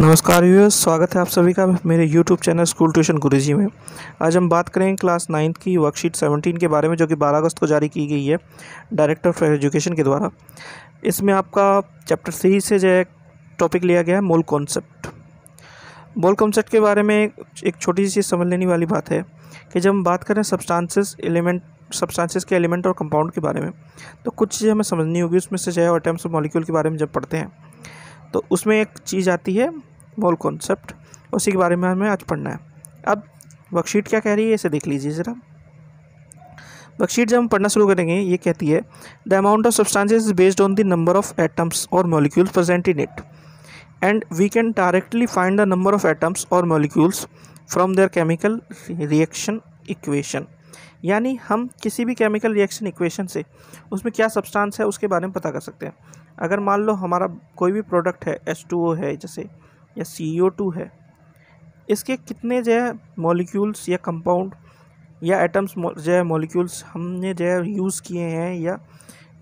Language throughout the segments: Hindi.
नमस्कार व्यूअर्स, स्वागत है आप सभी का मेरे YouTube चैनल स्कूल ट्यूशन गुरुजी में। आज हम बात करेंगे क्लास 9 की वर्कशीट 17 के बारे में, जो कि 12 अगस्त को जारी की गई है डायरेक्टर ऑफ एजुकेशन के द्वारा। इसमें आपका चैप्टर 3 से जो है टॉपिक लिया गया है मोल कॉन्सेप्ट। मोल कॉन्सेप्ट के बारे में एक छोटी सी चीज़ समझ लेने वाली बात है कि जब हम बात करें सब्सटेंसेस के एलिमेंट और कंपाउंड के बारे में, तो कुछ चीज़ें हमें समझनी होगी। उसमें से जो है एटम्स और मॉलिक्यूल के बारे में जब पढ़ते हैं तो उसमें एक चीज़ आती है मोल कॉन्सेप्ट, उसी के बारे में हमें आज पढ़ना है। अब वर्कशीट क्या कह रही है इसे देख लीजिए ज़रा। वर्कशीट जब हम पढ़ना शुरू करेंगे, ये कहती है the amount of substances is based on the number of atoms और molecules present in it and we can directly find the number of atoms और molecules from their chemical reaction equation. यानी हम किसी भी केमिकल रिएक्शन इक्वेशन से उसमें क्या सब्सटेंस है उसके बारे में पता कर सकते हैं। अगर मान लो हमारा कोई भी प्रोडक्ट है, H2O है जैसे, या CO2 है, इसके कितने जो है मॉलिक्यूल्स या कंपाउंड या एटम्स जो है मॉलिक्यूल्स हमने जो है यूज़ किए हैं या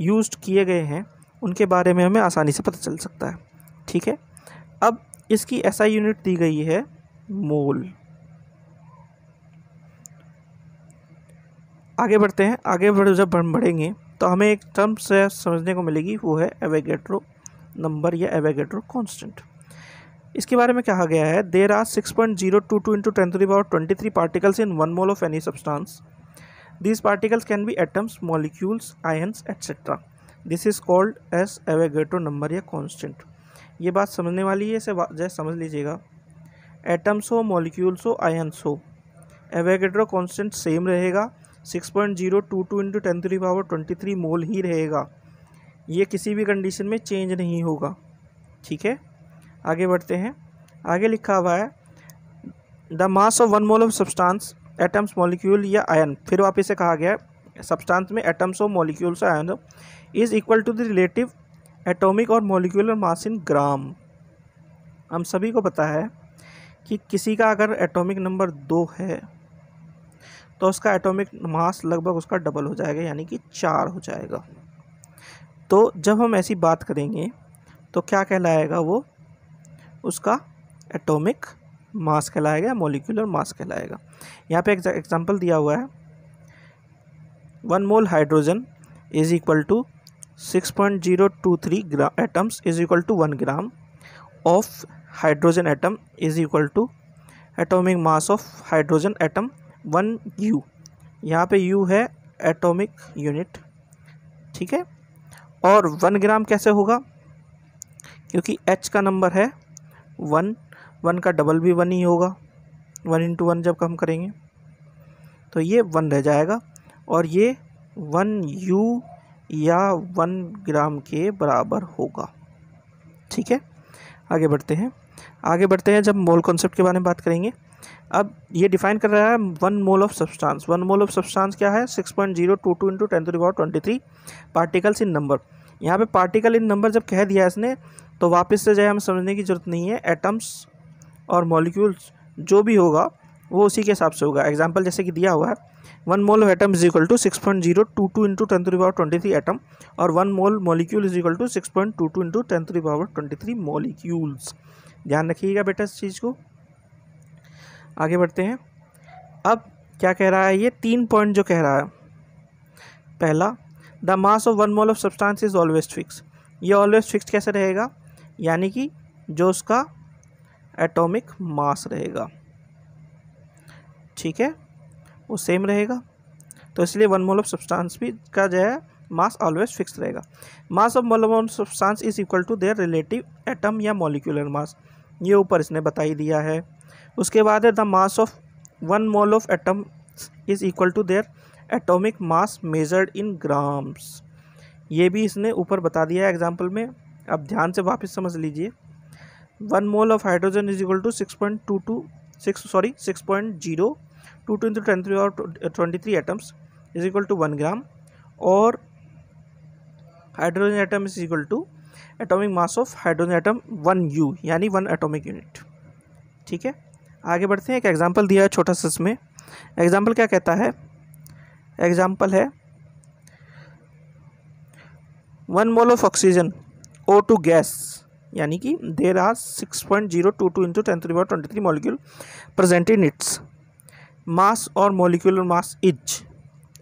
यूज्ड किए गए हैं, उनके बारे में हमें आसानी से पता चल सकता है। ठीक है, अब इसकी SI यूनिट दी गई है मोल। आगे बढ़ते हैं। जब हम बढ़ेंगे तो हमें एक टर्म से समझने को मिलेगी, वो है एवोगैड्रो नंबर या एवोगैड्रो कांस्टेंट। इसके बारे में कहा गया है there are 6.022 into 10⁻23 particles in 1 mole of any substance. These particles can be atoms, molecules, ions etcetera. This is called as Avogadro number या कांस्टेंट। ये बात समझने वाली है, इसे जैसे समझ लीजिएगा। एटम्स हो, मॉलिक्यूल्स हो, आयंस हो, एवोगैड्रो कांस्टेंट सेम रहेगा, 6.022 इंटू 10⁻23 मोल ही रहेगा। ये किसी भी कंडीशन में चेंज नहीं होगा। ठीक है, आगे बढ़ते हैं। आगे लिखा हुआ है the mass of 1 mole of substance, atoms, molecule या आयन। फिर वापस से कहा गया है सब्सटेंस में एटम्स हो, मॉलिक्यूल्स या आयन हो, is equal to the relative atomic और मॉलिक्यूलर मास इन ग्राम। हम सभी को पता है कि किसी का अगर एटॉमिक नंबर 2 है तो उसका एटॉमिक मास लगभग उसका डबल हो जाएगा, यानी कि 4 हो जाएगा। तो जब हम ऐसी बात करेंगे तो क्या कहलाएगा, वो उसका एटॉमिक मास कहलाएगा, मॉलिक्यूलर मास कहलाएगा। यहाँ पे एग्जांपल दिया हुआ है 1 mole hydrogen is equal to 6.023 atoms is equal to 1 gram of hydrogen atom is equal to atomic mass of hydrogen atom 1 U। यहाँ पे U है एटॉमिक यूनिट। ठीक है, और 1 ग्राम कैसे होगा, क्योंकि H का नंबर है 1 का डबल भी 1 ही होगा। 1 इंटू 1 जब कम करेंगे तो ये 1 रह जाएगा, और ये 1 U या 1 ग्राम के बराबर होगा। ठीक है, आगे बढ़ते हैं। जब मोल कॉन्सेप्ट के बारे में बात करेंगे, अब ये डिफाइन कर रहा है 1 mole of substance. 1 mole of substance क्या है, 6.022 इंटू 10⁻23 पार्टिकल्स इन नंबर। यहाँ पे पार्टिकल इन नंबर जब कह दिया इसने, तो वापस से जो है हमें समझने की जरूरत नहीं है। एटम्स और मॉलिक्यूल्स जो भी होगा वो उसी के हिसाब से होगा। एग्जांपल जैसे कि दिया हुआ है 1 mole of atom is equal to 6.022 into 10⁻23 atom, और 1 mole molecule is equal to 6.22 into 10⁻23 molecules. ध्यान रखिएगा बेटा इस चीज़ को। आगे बढ़ते हैं। अब क्या कह रहा है, ये 3 पॉइंट जो कह रहा है। पहला, the mass of 1 mole of substance is always fix. ये ऑलवेज फिक्स कैसे रहेगा, यानी कि जो उसका एटॉमिक मास रहेगा, ठीक है, वो सेम रहेगा। तो इसलिए 1 मोल ऑफ सब्सटेंस भी का जो है मास ऑलवेज फिक्स रहेगा। Mass of mole of substance is equal to their relative atom या मॉलिक्यूलर मास। ये ऊपर इसने बता ही दिया है। उसके बाद है the mass of 1 mole of atom is equal to their atomic mass measured in grams. ये भी इसने ऊपर बता दिया है एग्जांपल में। अब ध्यान से वापस समझ लीजिए। 1 mole of hydrogen is equal to 6.022 into 10⁻23 atoms is equal to 1 gram, और hydrogen atom is equal to atomic mass of hydrogen atom 1 U, यानी 1 एटॉमिक यूनिट। ठीक है, आगे बढ़ते हैं। एक एग्जांपल दिया है छोटा सा इसमें। एग्जांपल क्या कहता है, एग्जांपल है 1 mole of oxygen O2 gas यानी कि there are 6.022 into 10⁻23 molecule present in its mass और मॉलिक्यूलर मास इज।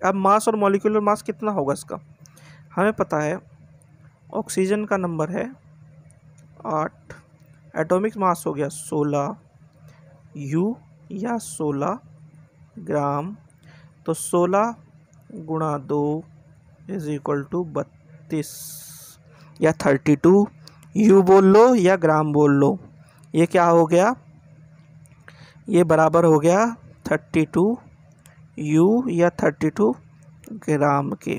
अब मास और मॉलिक्यूलर मास कितना होगा इसका हमें पता है। ऑक्सीजन का नंबर है 8, एटॉमिक मास हो गया 16 U या 16 ग्राम, तो 16 गुणा 2 इज इक्वल टू 32 या 32 U बोल लो या ग्राम बोल लो। ये क्या हो गया, ये बराबर हो गया 32 U या 32 ग्राम के।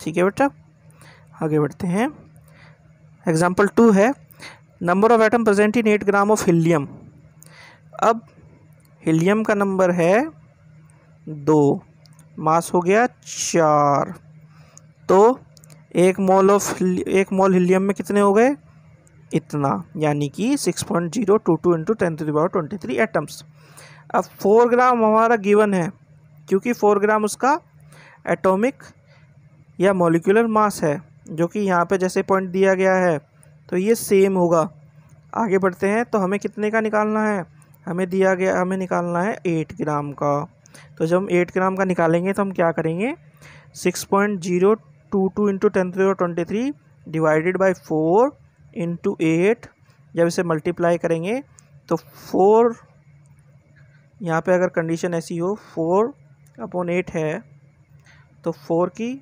ठीक है बेटा, आगे बढ़ते हैं। एग्जाम्पल 2 है number of atom present in 8 gram of helium. अब हीलियम का नंबर है 2, मास हो गया 4, तो एक मोल हीलियम में कितने हो गए, इतना, यानी कि 6.022 इंटू 10⁻23 एटम्स। अब 4 ग्राम हमारा गिवन है क्योंकि 4 ग्राम उसका एटॉमिक या मॉलिक्यूलर मास है, जो कि यहाँ पे जैसे पॉइंट दिया गया है, तो ये सेम होगा। आगे बढ़ते हैं, तो हमें कितने का निकालना है, हमें निकालना है 8 ग्राम का। तो जब हम 8 ग्राम का निकालेंगे तो हम क्या करेंगे, 6.022 इंटू 10⁻23 डिवाइडेड बाई 4 इंटू 8, जब इसे मल्टीप्लाई करेंगे तो 4, यहाँ पे अगर कंडीशन ऐसी हो 4/8 है तो 4 की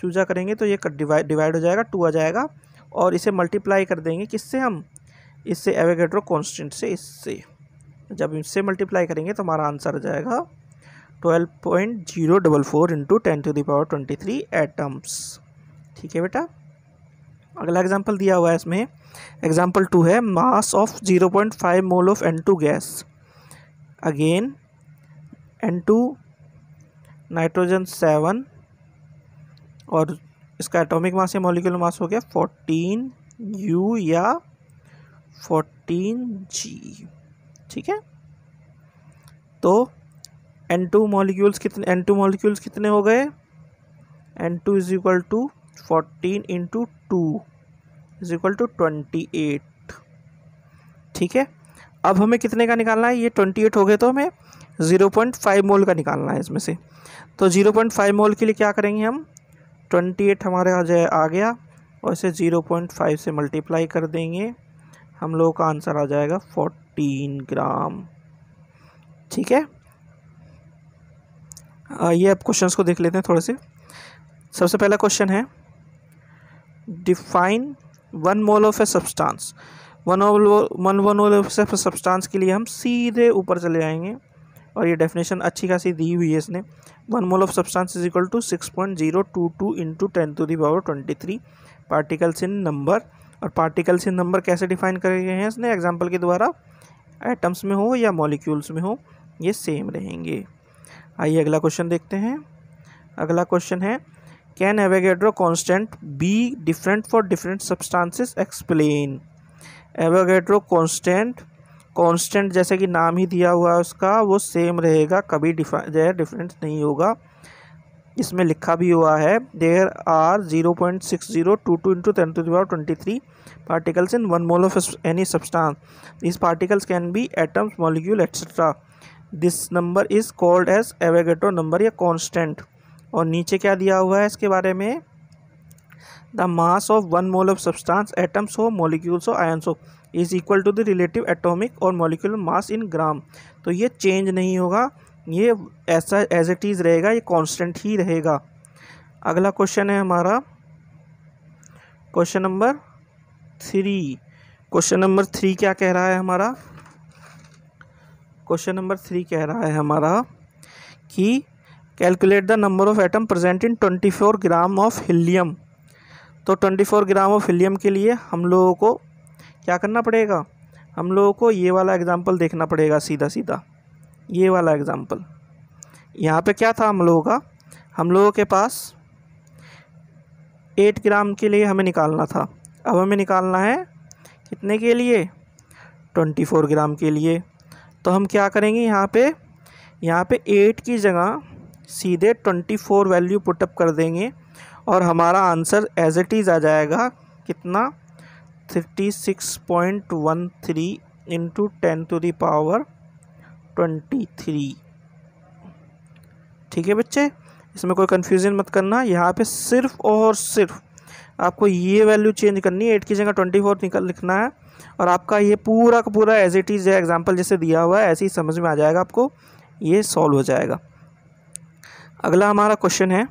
चूजा करेंगे तो ये डिवाइड हो जाएगा, 2 आ जाएगा, और इसे मल्टीप्लाई कर देंगे किससे, हम इससे एवोगैड्रो कांस्टेंट से, इससे जब इससे मल्टीप्लाई करेंगे तो हमारा आंसर आ जाएगा 12.044 इंटू 10⁻23 एटम्स। ठीक है बेटा, अगला एग्जांपल दिया हुआ है इसमें। एग्जांपल 2 है mass of 0.5 mole of N2 gas. Again N2 nitrogen 7 और इसका एटॉमिक मास या मॉलिक्यूलर मास हो गया 14 U या 14 G। ठीक है, तो N2 मॉलिक्यूल्स कितने हो गए, N2 is equal to 14 into 2 is equal to 28। ठीक है, अब हमें कितने का निकालना है, ये 28 हो गए तो हमें 0.5 मोल का निकालना है इसमें से। तो 0.5 मोल के लिए क्या करेंगे, हम 28 हमारे आ गया और इसे 0.5 से मल्टीप्लाई कर देंगे, हम लोगों का आंसर आ जाएगा 14 ग्राम। ठीक है, ये अब क्वेश्चंस को देख लेते हैं थोड़े से। सबसे पहला क्वेश्चन है define 1 mole of a substance. 1 mole of a substance के लिए हम सीधे ऊपर चले जाएंगे और ये डेफिनेशन अच्छी खासी दी हुई है इसने। 1 mole of substance is equal to 6.022 into 10⁻23 particles in number. और पार्टिकल्स इन नंबर कैसे डिफाइन करे गए हैं इसने एग्जाम्पल के द्वारा, एटम्स में हो या मॉलिक्यूल्स में हो, ये सेम रहेंगे। आइए अगला क्वेश्चन देखते हैं। अगला क्वेश्चन है can Avogadro constant be different for different substances, explain. Avogadro constant जैसे कि नाम ही दिया हुआ है उसका, वो सेम रहेगा, कभी डिफरेंस नहीं होगा। इसमें लिखा भी हुआ है there are 0.6022 into 10⁻23 particles in 1 mole of any substance. This particles can be atoms, molecule etcetera. This number is called as Avogadro number या कांस्टेंट। और नीचे क्या दिया हुआ है इसके बारे में, the mass of 1 mole of substance, atoms हो, मॉलिक्यूल्स हो, आयंस हो, is equal to the relative atomic और मॉलिक्यूलर मास इन ग्राम। तो ये चेंज नहीं होगा, ये ऐसा एज इट इज़ रहेगा, ये कांस्टेंट ही रहेगा। अगला क्वेश्चन है हमारा क्वेश्चन नंबर 3। क्वेश्चन नंबर 3 क्या कह रहा है हमारा, क्वेश्चन नंबर 3 कह रहा है हमारा कि calculate the number of atom present in 24 gram of helium. तो 24 ग्राम ऑफ हीलियम के लिए हम लोगों को क्या करना पड़ेगा, हम लोगों को ये वाला एग्जाम्पल देखना पड़ेगा, सीधा सीधा ये वाला एग्जाम्पल। यहाँ पे क्या था हम लोगों के पास 8 ग्राम के लिए हमें निकालना था, अब हमें निकालना है कितने के लिए, 24 ग्राम के लिए। तो हम क्या करेंगे, यहाँ पे 8 की जगह सीधे 24 वैल्यू पुटअप कर देंगे और हमारा आंसर एज इट इज़ आ जाएगा कितना, 36.13 इंटू 10⁻23। ठीक है बच्चे, इसमें कोई कन्फ्यूज़न मत करना। यहाँ पे सिर्फ और सिर्फ आपको ये वैल्यू चेंज करनी है, 8 की जगह 24 लिखना है, और आपका ये पूरा का पूरा एज इट इज़ है, एग्जाम्पल जैसे दिया हुआ है ऐसे ही समझ में आ जाएगा, आपको ये सॉल्व हो जाएगा। अगला हमारा क्वेश्चन है,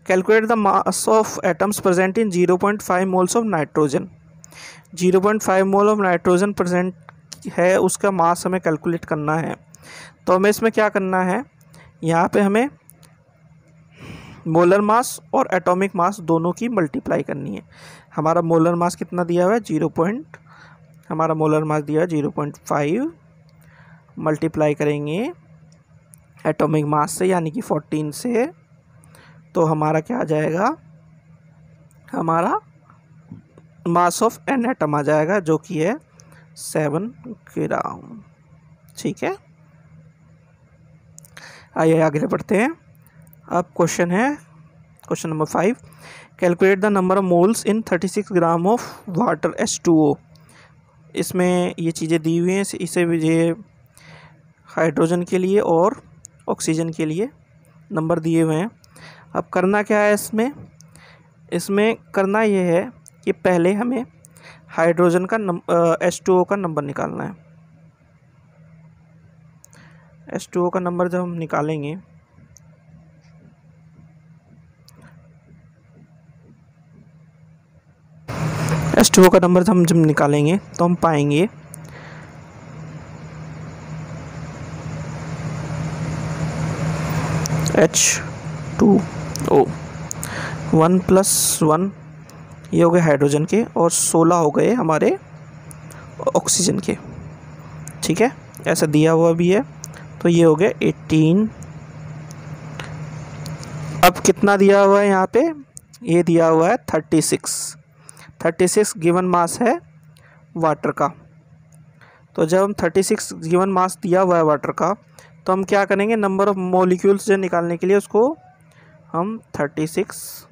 calculate the mass of atoms present in 0.5 moles of nitrogen. 0.5 mole of nitrogen present है, उसका मास हमें कैलकुलेट करना है। तो हमें इसमें क्या करना है, यहाँ पे हमें मोलर मास और एटॉमिक मास दोनों की मल्टीप्लाई करनी है। हमारा मोलर मास कितना दिया हुआ है, हमारा मोलर मास दिया है 0.5, मल्टीप्लाई करेंगे एटॉमिक मास से यानी कि 14 से, तो हमारा क्या आ जाएगा, हमारा मास ऑफ एन एटम आ जाएगा जो कि है 7 ग्राम। ठीक है, आइए आगे बढ़ते हैं। अब क्वेश्चन है question number 5, calculate the number of moles in 36 gram of water H2O। इसमें ये चीज़ें दी हुई हैं, इसे ये हाइड्रोजन के लिए और ऑक्सीजन के लिए नंबर दिए हुए हैं। अब करना क्या है, इसमें करना ये है कि पहले हमें हाइड्रोजन का H2O का नंबर निकालना है। H2O का नंबर जब हम निकालेंगे H2O का नंबर जब निकालेंगे तो हम पाएंगे H2O 1 + 1 ये हो गए हाइड्रोजन के और 16 हो गए हमारे ऑक्सीजन के। ठीक है, ऐसा दिया हुआ भी है, तो ये हो गए 18। अब कितना दिया हुआ है यहाँ पे, ये दिया हुआ है 36 गिवन मास है वाटर का। तो जब हम 36 गिवन मास दिया हुआ है वाटर का, तो हम क्या करेंगे, नंबर ऑफ मॉलिक्यूल्स जो निकालने के लिए उसको हम 36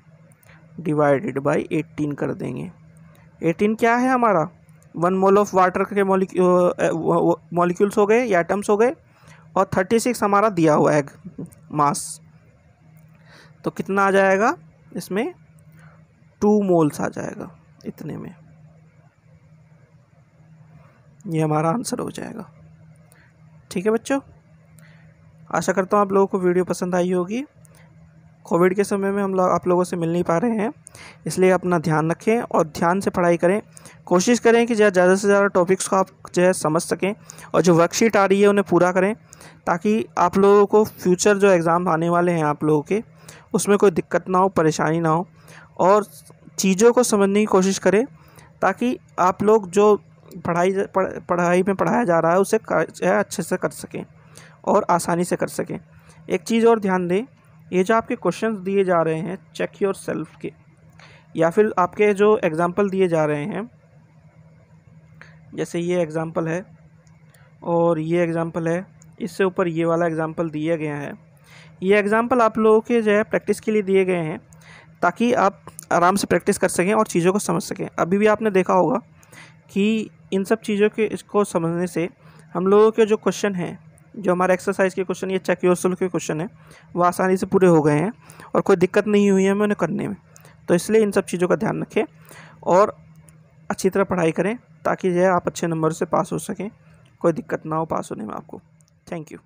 डिवाइडेड बाई 18 कर देंगे। 18 क्या है हमारा, 1 मोल ऑफ वाटर के मॉलिक्यूल्स हो गए या एटम्स हो गए, और 36 हमारा दिया हुआ है मास। तो कितना आ जाएगा, इसमें 2 मोल्स आ जाएगा इतने में, ये हमारा आंसर हो जाएगा। ठीक है बच्चों, आशा करता हूँ आप लोगों को वीडियो पसंद आई होगी। कोविड के समय में हम लोग आप लोगों से मिल नहीं पा रहे हैं, इसलिए अपना ध्यान रखें और ध्यान से पढ़ाई करें। कोशिश करें कि ज़्यादा से ज़्यादा टॉपिक्स को आप जो है समझ सकें, और जो वर्कशीट आ रही है उन्हें पूरा करें, ताकि आप लोगों को फ्यूचर जो एग्ज़ाम आने वाले हैं आप लोगों के, उसमें कोई दिक्कत ना हो, परेशानी ना हो, और चीज़ों को समझने की कोशिश करें, ताकि आप लोग जो पढ़ाई में पढ़ाया जा रहा है उसे अच्छे से कर सकें और आसानी से कर सकें। एक चीज़ और ध्यान दें, ये जो आपके क्वेश्चंस दिए जा रहे हैं चेक योर सेल्फ के, या फिर आपके जो एग्ज़ाम्पल दिए जा रहे हैं, जैसे ये एग्ज़ाम्पल है और ये एग्ज़ाम्पल है, इससे ऊपर ये वाला एग्ज़ाम्पल दिया गया है। ये एग्ज़ाम्पल आप लोगों के जो है प्रैक्टिस के लिए दिए गए हैं, ताकि आप आराम से प्रैक्टिस कर सकें और चीज़ों को समझ सकें। अभी भी आपने देखा होगा कि इन सब चीज़ों के इसको समझने से हम लोगों के जो क्वेश्चन हैं, जो हमारे एक्सरसाइज के क्वेश्चन, ये चेक योरसेल्फ के क्वेश्चन हैं, वो आसानी से पूरे हो गए हैं और कोई दिक्कत नहीं हुई है हमें उन्हें करने में। तो इसलिए इन सब चीज़ों का ध्यान रखें और अच्छी तरह पढ़ाई करें, ताकि जो है आप अच्छे नंबर से पास हो सकें, कोई दिक्कत ना हो पास होने में आपको। Thank you.